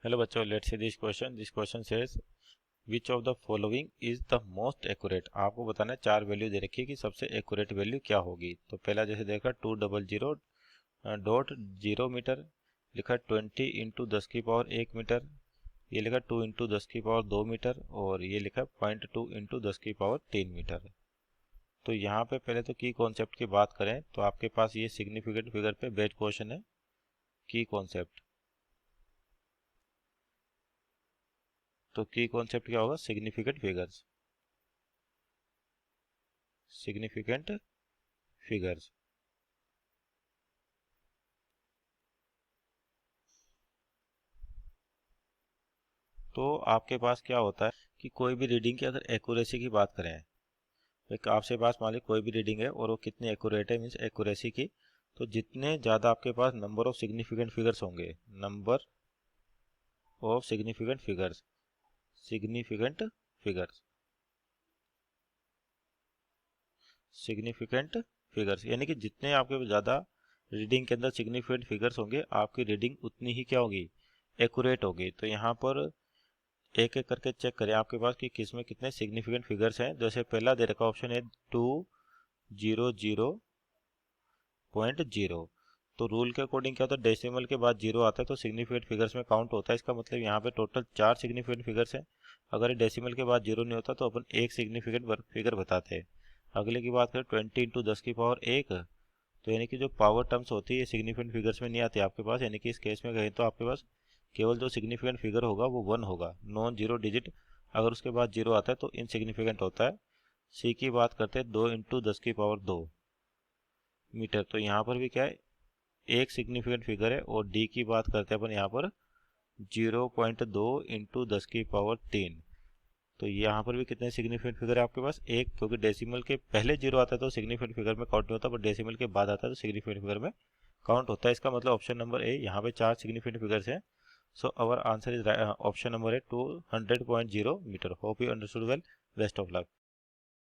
Hello बच्चों, let's see this question says which of the following is the most accurate. आपको बताना है, चार वैल्यू दे रखी है कि सबसे एक्यूरेट वैल्यू क्या होगी। तो पहला जैसे देखा 200.0 मीटर, लिखा 20 × 10⁻1 मीटर, ये लिखा 2 × 10⁻2 मीटर, और ये लिखा 0.2 × 10⁻3 मीटर। तो यहाँ पे पहले तो की कॉन्सेप्ट की बात करें तो आपके पास ये सिग्निफिकेंट फिगर पे बेस्ड क्वेश्चन है। की कॉन्सेप्ट, तो की कॉन्सेप्ट क्या होगा? Significant figures, significant figures. तो आपके पास क्या होता है कि कोई भी रीडिंग की अगर एक्यूरेसी की बात करें, एक आपसे पास मान ली कोई भी रीडिंग है और वो कितनी एक्यूरेट है, मीन्स एक्यूरेसी की, तो जितने ज़्यादा आपके पास नंबर ऑफ सिग्निफिकेंट फिगर्स होंगे, number of significant figures, significant figures, significant figures, यानी कि जितने आपके ज़्यादा रीडिंग के अंदर सिग्निफिकेंट फिगर्स होंगे, आपकी रीडिंग उतनी ही क्या होगी? एक्यूरेट होगी। तो यहाँ पर एक एक करके चेक करें आपके पास कि किस में कितने सिग्निफिकेंट फिगर्स हैं। जैसे पहला दे रखा ऑप्शन है 200.0। तो रूल के अकॉर्डिंग क्या होता है, डेसिमल के बाद जीरो आता है तो सिग्निफिकेंट फिगर्स में काउंट होता है। इसका मतलब यहाँ पे टोटल चार सिग्निफिकेंट फिगर्स हैं। अगर डेसिमल के बाद जीरो नहीं होता तो अपन एक सिग्निफिकेंट फिगर बताते हैं। अगले की बात करें 20 × 10⁻1, तो यानी कि जो पावर टर्म्स होती है ये सिग्निफिकेंट फिगर्स में नहीं आती आपके पास, यानी कि इस केस में कहें तो आपके पास केवल जो सिग्निफिकेंट फिगर होगा वो वन होगा, नॉन जीरो डिजिट। अगर उसके बाद जीरो आता है तो इनसिग्निफिकेंट होता है। सी की बात करते हैं 2 × 10⁻2 मीटर, तो यहाँ पर भी क्या है, एक सिग्निफिकेंट फिगर है। और डी की बात करते हैं अपन यहाँ पर 0.2 × 10⁻3, तो यहाँ पर भी कितने सिग्निफिकेंट फिगर है आपके पास? एक, क्योंकि डेसिमल के पहले जीरो आता है तो सिग्निफिकेंट फिगर में काउंट नहीं होता, बट डेसिमल के बाद आता है तो सिग्निफिकेंट फिगर में काउंट होता है। इसका मतलब ऑप्शन नंबर ए, यहाँ पे चार सिग्निफिकेंट फिगर्स हैं। So our answer is option number A 200.0 metre. Hope you understood well. Best of luck.